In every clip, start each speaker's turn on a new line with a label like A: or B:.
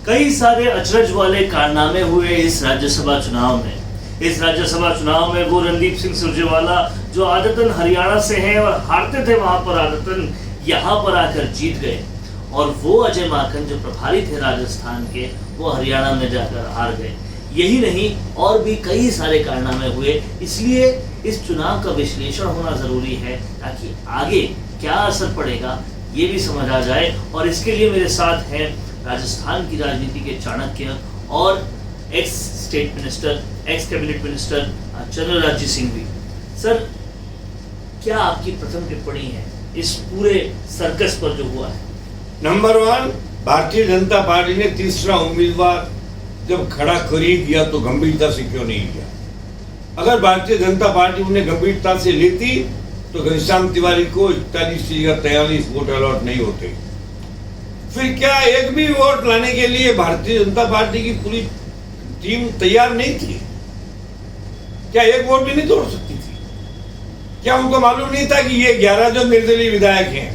A: कई सारे अचरज वाले कारनामे हुए इस राज्यसभा चुनाव में। इस राज्यसभा चुनाव में वो रणदीप सिंह सुरजेवाला जो आदतन हरियाणा से हैं और हारते थे वहां पर आदतन यहाँ पर आकर जीत गए, और वो अजय माकन जो प्रभारी थे राजस्थान के, वो हरियाणा में जाकर हार गए। यही नहीं, और भी कई सारे कारनामे हुए। इसलिए इस चुनाव का विश्लेषण होना जरूरी है ताकि आगे क्या असर पड़ेगा ये भी समझ आ जाए। और इसके लिए मेरे साथ हैं राजस्थान की राजनीति के चाणक्य और ex state minister, ex cabinet minister general Rajjit Singh भी। सर, क्या आपकी प्रथम टिप्पणी है इस पूरे सर्कस पर जो हुआ है?
B: नंबर 1, भारतीय जनता पार्टी ने तीसरा उम्मीदवार जब खड़ा कर ही दिया तो गंभीरता से क्यों नहीं लिया? अगर भारतीय जनता पार्टी उन्हें गंभीरता से लेती तो घनश्याम तिवारी को 41 की जगह 43 वोट अलॉट नहीं होते। फिर क्या एक भी वोट लाने के लिए भारतीय जनता पार्टी की पूरी टीम तैयार नहीं थी? क्या एक वोट भी नहीं तोड़ सकती थी? क्या उनको मालूम नहीं था कि ये 11 जो निर्दलीय विधायक हैं,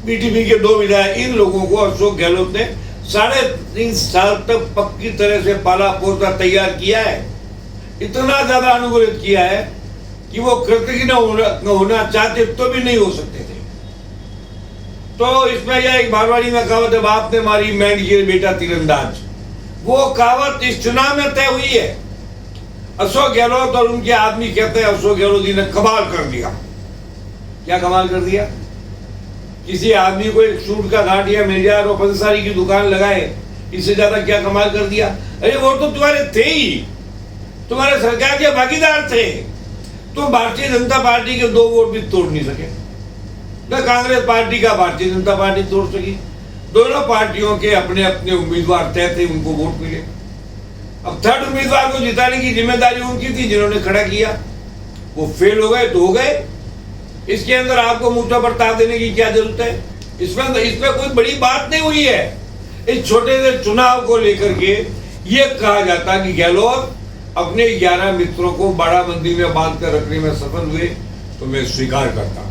B: बीटीपी के 2 विधायक, इन लोगों को अशोक गहलोत ने 3.5 साल तक पक्की तरह से पाला पोसा तैयार किया है, इतना ज्यादा अनुग्रहित किया है कि वो कृतज्ञ होना चाहते तो भी नहीं हो सकते थे। तो इसमें यह एक मारवाड़ी में कहावत है, बाप ने मारी मैंड ये बेटा तीरंदाज। वो कहावत इस चुनाव में तय हुई है। अशोक गहलोत और उनके आदमी कहते हैं अशोक गहलोत जी ने कमाल कर दिया। क्या कमाल कर दिया? किसी आदमी को एक सूट का गांठिया मिल जाए और पंसारी की दुकान लगाए, इससे ज्यादा क्या कमाल कर दिया? अरे वो तो तुम्हारे थे ही, तुम्हारे सरकार के भागीदार थे। तो भारतीय जनता पार्टी के 2 वोट भी तोड़ नहीं सके, न कांग्रेस पार्टी का भारतीय जनता पार्टी तोड़ सकी। दोनों पार्टियों के अपने अपने उम्मीदवार तय थे, उनको वोट मिले। अब थर्ड उम्मीदवार को जिताने की जिम्मेदारी उनकी थी, जिन्होंने खड़ा किया। वो फेल हो गए तो हो गए। इसके अंदर आपको मुद्दा पर ताव देने की क्या जरूरत है? इसमें कोई बड़ी बात नहीं हुई है। इस छोटे से चुनाव को लेकर के ये कहा जाता कि गहलोत अपने 11 मित्रों को बाड़ाबंदी में बांध कर रखने में सफल हुए, तो मैं स्वीकार करता।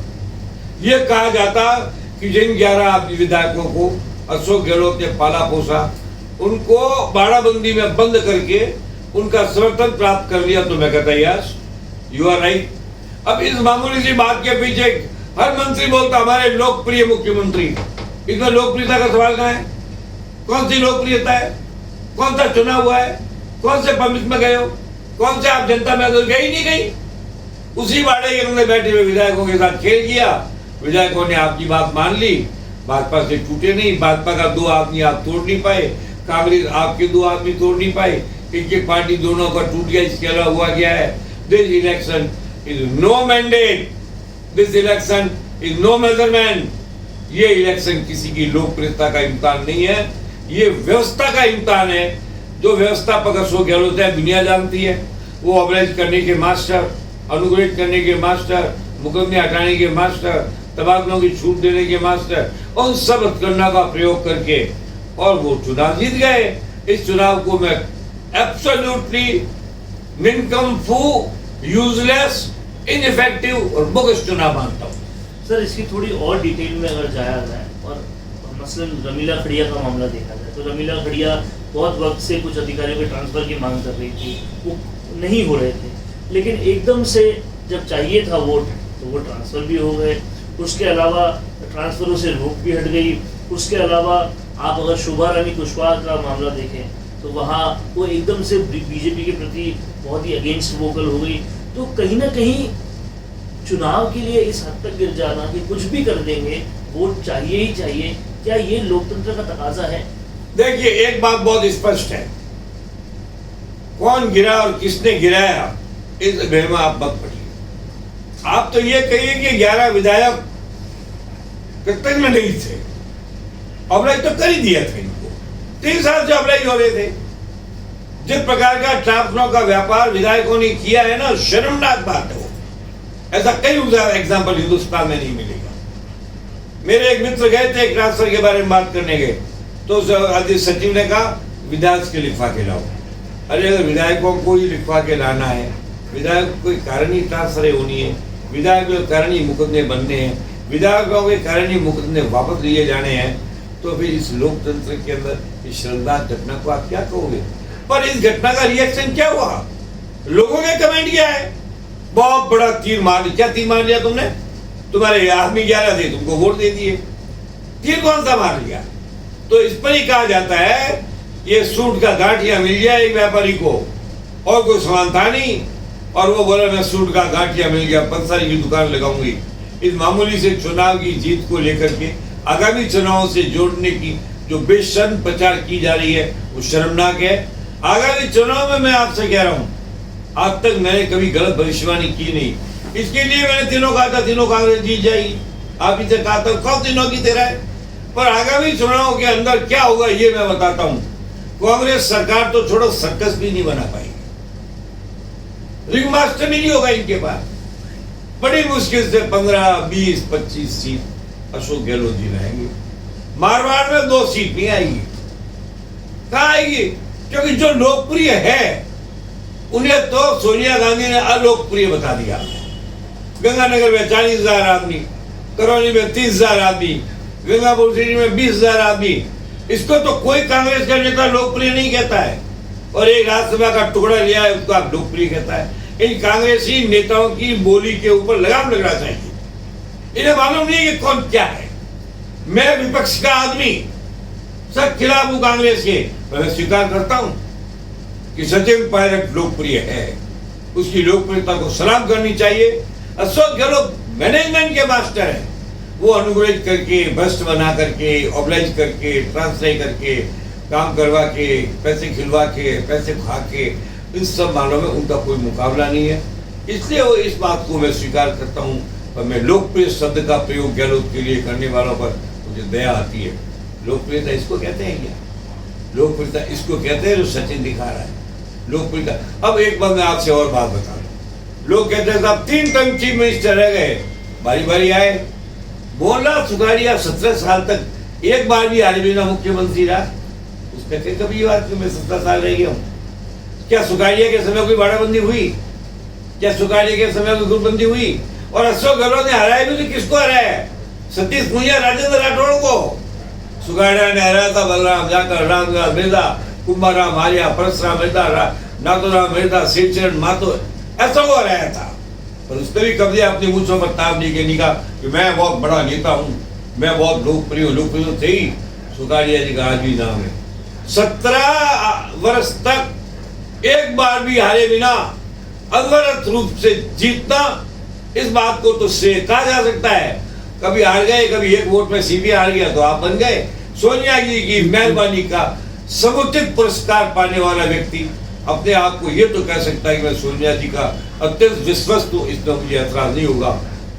B: ये कहा जाता कि जिन 11 विधायकों को अशोक गहलोत ने पाला पोसा, उनको बाड़ाबंदी में बंद करके उनका समर्थन प्राप्त कर लिया, तो मैं कहता यस, यू आर राइट। अब इस मामूली सी बात के पीछे हर मंत्री बोलता हमारे लोकप्रिय मुख्यमंत्री। इसमें लोकप्रियता का सवाल कहाँ है? कौन सी लोकप्रियता है? कौन सा चुनाव हुआ है? कौन से पब्लिक में गए हो? कौन से आप जनता में गई नहीं गई? उसी बाड़े के अंदर बैठे हुए विधायकों के साथ खेल किया। विधायकों ने आपकी बात मान ली, भाजपा से टूटे नहीं। भाजपा का 2 आदमी आप तोड़ नहीं पाए, कांग्रेस आपके 2 आदमी तोड़ नहीं पाए, एक पार्टी दोनों का टूट गया। इसके अलावा हुआ क्या है? This election is no mandate, this election is no measurement. ये इलेक्शन किसी की लोकप्रियता का इम्तिहान नहीं है, ये व्यवस्था का इम्तिहान है। जो व्यवस्थापक अशोक गहलोत है, दुनिया जानती है। वो अवरेज करने के मास्टर, अनुग्रहित करने के मास्टर, मुकदमे हटाने के मास्टर, तबादलों की छूट देने के मास्टर, उन सब हथकंडा का प्रयोग करके और वो चुनाव जीत गए। इस चुनाव को मैं एब्सोल्युटली निकम्फू, यूजलेस, इनइफेक्टिव और बोगस चुनाव मानता हूँ।
A: सर, इसकी थोड़ी और डिटेल में अगर जाया जाए और मसलन रमीला खड़िया का मामला देखा जाए, तो रमीला खड़िया बहुत वक्त से कुछ अधिकारियों के ट्रांसफर की मांग कर रही थी, वो नहीं हो रहे थे, लेकिन एकदम से जब चाहिए था वोट तो वो ट्रांसफर भी हो गए। उसके अलावा ट्रांसफरों से रोक भी हट गई। उसके अलावा आप अगर शोभा रानी कुशवाहा का मामला देखें तो वहाँ वो एकदम से बीजेपी के प्रति बहुत ही अगेंस्ट वोकल हो गई। तो कहीं ना कहीं चुनाव के लिए इस हद तक गिर जाना कि कुछ भी कर देंगे, वोट चाहिए ही चाहिए, क्या ये लोकतंत्र का तकाजा है?
B: देखिए, एक बात बहुत स्पष्ट है, कौन गिरा और किसने गिराया इस में आप मत पढ़िए। आप तो ये कहिए कि 11 विधायक कृतज्ञ नहीं थे, अवराइज तो कर ही दिया था इनको। 3 साल से अवराइज हो रहे थे। जिस प्रकार का ट्रांसफरों का व्यापार विधायकों ने किया है ना, शर्मनाक बात है। ऐसा कई एग्जाम्पल हिंदुस्तान में नहीं मिलेगा। मेरे एक मित्र गए थे ट्रांसफर के बारे में बात करने गए, तो सचिव ने कहा विधायक के लिखवा के लाओ। अरे अगर विधायकों को ही लिखवा के लाना है, विधायक कोई कारण ही ट्रांसफर होनी है, विधायक के कारण ही मुकदमे बनने हैं, विधायकों के कारण ही मुकदमे वापस लिए जाने हैं, तो फिर इस लोकतंत्र के अंदर इस शर्मनाक घटना को आप क्या कहोगे? पर इस घटना का रिएक्शन क्या हुआ? लोगों ने कमेंट किया है, बहुत बड़ा तीर मार लिया। क्या तीर मार लिया तुमने? तुम्हारे आदमी 11 थे, तुमको वोट दे दिए। तीर कौन सा मार लिया? तो इस पर ही कहा जाता है ये सूट का गांठिया मिल गया एक व्यापारी को, और कोई सामान था नहीं, और वो बोला मैं सूट का गांठिया मिल गया, पंसारी की दुकान लगाऊंगी। इस मामूली से चुनाव की जीत को लेकर के आगामी चुनावों से जोड़ने की जो बेशर्म प्रचार की जा रही है वो शर्मनाक है। आगामी चुनाव में मैं आपसे कह रहा हूं, आज तक मैंने कभी गलत भविष्यवाणी की नहीं। इसके लिए मैंने तीनों कहा था तीनों कांग्रेस जीत जाएगी। आप इसे कहा था कौन तीनों की तेरा है। पर आगामी चुनाव के अंदर क्या होगा ये मैं बताता हूं। कांग्रेस सरकार तो छोड़ो, सर्कस भी नहीं बना पाएगी, रिंग मास्टर भी नहीं होगा इनके पास। बड़ी मुश्किल से 15, 20, 25 सीट अशोक गहलोत जी लाएंगे। मारवाड़ में 2 सीट नहीं आएगी। कहां आएगी? क्योंकि जो लोकप्रिय है उन्हें तो सोनिया गांधी ने अलोकप्रिय बता दिया। गंगानगर में 40,000 आदमी, करौली में 30,000 आदमी, गंगापुर सिटी में 20,000 आदमी। इसको तो कोई कांग्रेस का नेता लोकप्रिय नहीं कहता है, और एक राज्यसभा का टुकड़ा लिया है उसको आप लोकप्रिय कहता है। इन कांग्रेसी नेताओं की बोली के ऊपर लगाम लगना चाहिए। इन्हें मालूम नहीं कि कौन क्या है। मैं विपक्ष का आदमी, सब खिलाफ हूं कांग्रेस के, मैं स्वीकार करता हूं कि सचिन पायलट लोकप्रिय है, उसकी लोकप्रियता को सलाम करनी चाहिए। अशोक गहलोत मैनेजमेंट के मास्टर है, वो अनुग्रहित करके, भ्रष्ट बना करके, ऑब्लाइज करके, ट्रांसफर करके, काम करवा के, पैसे खिलवा के, पैसे खा के, इन सब मामलों में उनका कोई मुकाबला नहीं है। इसलिए वो इस बात को मैं स्वीकार करता हूं। पर मैं लोकप्रिय शब्द का प्रयोग गहलोत के लिए करने वालों पर मुझे दया आती है। लोकप्रियता इसको कहते हैं क्या? लोकप्रियता इसको कहते हैं जो सचिन दिखा रहा है लोकप्रियता। अब एक बार मैं आपसे और बात बता दूं। लोग कहते हैं साहब 3 टर्म चीफ मिनिस्टर रह गए, बारी बारी आए। बोला सुखाड़िया 17 साल तक एक बार भी हाल बिना मुख्यमंत्री रहा। उसने कभी ये बात कि मैं 17 साल रह गया हूं। क्या सुखाड़िया के समय कोई बाड़ाबंदी हुई? क्या सुखाड़िया के समय कोई गुटबंदी हुई? और अशोक गहलोत ने हराया भी तो किसको हराया? सतीश पूंजा, राजेंद्र राठौड़ को। सुखाड़िया ने हराया था बलराम जाकर, रामदास मेहता, कुंभाराम आर्या, परशुराम मेहता, नाथुराम मेहता, शिवचरण माथुर, ऐसा वो हराया था। पर उसने भी कब्जे अपनी मूंछों पर ताप दी के कहा कि मैं बहुत बड़ा नेता हूं, मैं बहुत लोकप्रिय हूं। लोकप्रिय थे ही, सुखाड़िया जी का आज भी नाम है। 17 वर्ष तक एक बार भी हारे बिना अनवरत रूप से जीतना, इस बात को तो श्रेय कहा जा सकता है। कभी हार गए, कभी एक वोट में सीपीआई हार गया तो आप बन गए। सोनिया जी की मेहरबानी का समुचित पुरस्कार पाने वाला व्यक्ति अपने आप को ये तो कह सकता है कि मैं सोनिया जी का अत्यंत विश्वस्त हूं, इसमें मुझे ऐतराज नहीं होगा।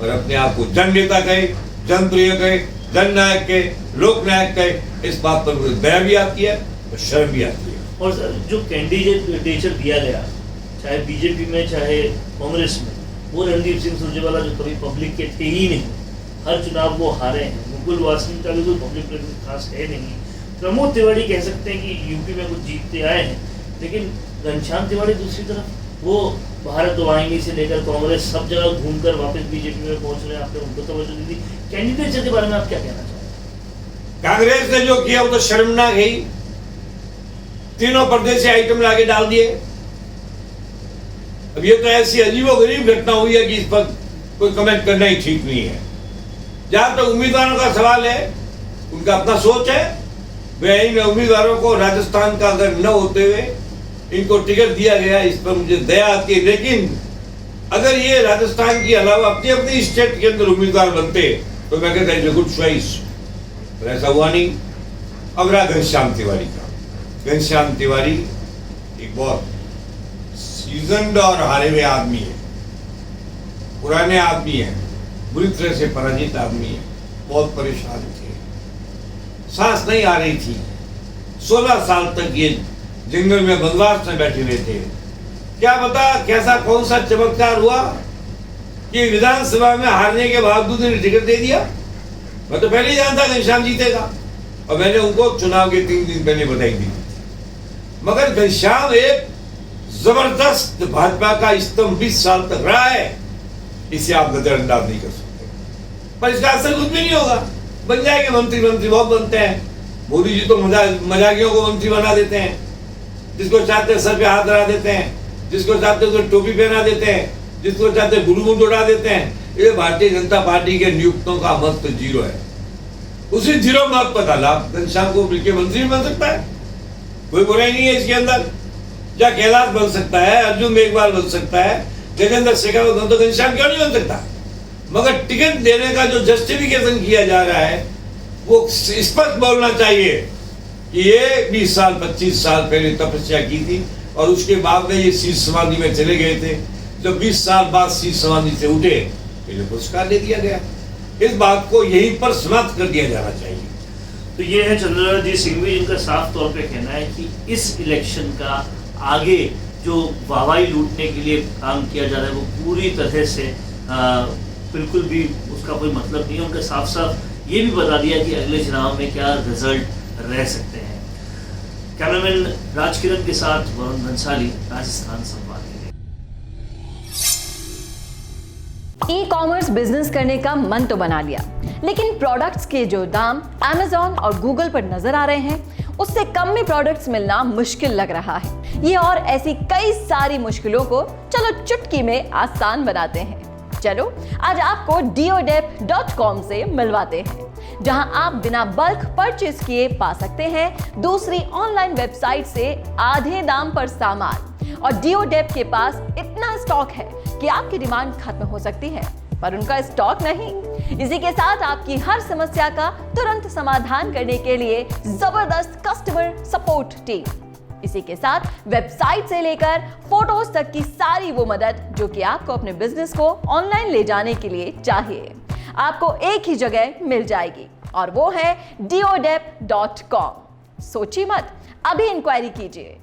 B: पर अपने आप को जन नेता कहे, जनप्रिय कहे, जननायक कहे, लोकनायक कहे, इस बात पर मुझे दया भी आती है और शर्म भी आती है।
A: और जो कैंडिडेट दिया गया, चाहे बीजेपी में चाहे कांग्रेस में, वो रणदीप सिंह सुरजेवाला जो कभी पब्लिक के थे ही नहीं, हर चुनाव वो हारे हैं। मुकुल वासनिक का भी कोई पब्लिक प्रेजेंस खास है नहीं। प्रमोद तिवारी कह सकते हैं कि यूपी में कुछ जीतते आए हैं, लेकिन घनश्याम तिवारी दूसरी तरफ वो भारत वाहिनी से लेकर कांग्रेस सब जगह घूमकर वापस बीजेपी में पहुंच रहे हैं। आपने उनको तवज्जो दी थी। कैंडिडेट के बारे में आप क्या कहना चाहते?
B: कांग्रेस ने जो किया वो तो शर्मनाक है। 3 परदेसी आइटम लाके डाल दिए। अब ये तो ऐसी अजीबोगरीब घटना हुई है कि इस पर कोई कमेंट करना ही ठीक नहीं है। जहां तक उम्मीदवारों का सवाल है, उनका अपना सोच है। वे इन उम्मीदवारों को राजस्थान का अगर न होते हुए इनको टिकट दिया गया, इस पर मुझे दया आती है। लेकिन अगर ये राजस्थान के अलावा अपनी अपनी स्टेट के अंदर उम्मीदवार बनते तो मैं कहता है गुड चॉइस, पर ऐसा हुआ नहीं। अब रहा घनश्याम तिवारी का। घनश्याम तिवारी एक बहुत सीजन्ड और हारे हुए आदमी है, पुराने आदमी है, बुरी तरह से पराजित आदमी है, बहुत परेशान थे, सांस नहीं आ रही थी। 16 साल तक ये जंगल में बनवास में बैठे हुए थे। क्या पता कैसा कौन सा चमत्कार हुआ कि विधानसभा में हारने के बावजूद उन्हें टिकट दे दिया। मैं तो पहले ही जानता घनश्याम जीतेगा, और मैंने उनको चुनाव के 3 दिन पहले बधाई दी। मगर घनश्याम एक जबरदस्त भाजपा का स्तंभ 20 साल तक रहा है, इसे आप नजरअंदाज नहीं कर सकते। पर इसका असर कुछ भी नहीं होगा। बन जाएंगे मंत्री। मंत्री बहुत बनते हैं। मोदी जी तो मजाकियों को मंत्री बना देते हैं, जिसको चाहते सर पे हाथ धरा देते हैं, जिसको चाहते तो टोपी पहना देते हैं, जिसको चाहते बुलबुल उड़ा देते हैं। ये भारतीय जनता पार्टी के नियुक्तों का महत्व जीरो है। उसी जीरो महत्व का लाभ घनश्याम को मिलकर मंत्री बन सकता है, कोई बुराई नहीं है इसके अंदर। या कैलाश बन सकता है, अर्जुन मेघवाल बन सकता है, गजेंद्र शेखावत, तो घनश्याम क्यों नहीं बन सकता? मगर टिकट देने का जो जस्टिफिकेशन किया जा रहा है वो स्पष्ट बोलना चाहिए कि ये 20 साल 25 साल पहले तपस्या की थी और उसके बाद में ये शीश समाधि में चले गए थे। जब 20 साल बाद शीश समाधि से उठे, इन्हें पुरस्कार दे दिया गया। इस बात को यहीं पर समाप्त कर दिया जाना चाहिए।
A: तो ये है चंद्रजीत सिंह भी, जिनका साफ तौर पे कहना है कि इस इलेक्शन का आगे जो वाहवाही लूटने के लिए काम किया जा रहा है वो पूरी तरह से बिल्कुल भी उसका कोई मतलब नहीं है। उनका साफ साफ ये भी बता दिया कि अगले चुनाव में क्या रिजल्ट रह सकते हैं। कैमरामैन राजकिरण के साथ वरुण भंसाली, राजस्थान संवाद के लिए।
C: ई कॉमर्स बिजनेस करने का मन तो बना लिया, लेकिन प्रोडक्ट्स के जो दाम Amazon और Google पर नजर आ रहे हैं उससे कम में प्रोडक्ट्स मिलना मुश्किल लग रहा है। ये और ऐसी कई सारी मुश्किलों को चलो चुटकी में आसान बनाते हैं। चलो आज आपको deodep.com से मिलवाते हैं, जहां आप बिना बल्क परचेज किए पा सकते हैं दूसरी ऑनलाइन वेबसाइट से आधे दाम पर सामान। और डिओडेप के पास इतना स्टॉक है कि आपकी डिमांड खत्म हो सकती है, पर उनका स्टॉक नहीं। इसी के साथ आपकी हर समस्या का तुरंत समाधान करने के लिए जबरदस्त कस्टमर सपोर्ट टीम। इसी के साथ वेबसाइट से लेकर फोटोज तक की सारी वो मदद जो कि आपको अपने बिजनेस को ऑनलाइन ले जाने के लिए चाहिए, आपको एक ही जगह मिल जाएगी और वो है deodep.com। सोचिए मत, अभी इंक्वायरी कीजिए।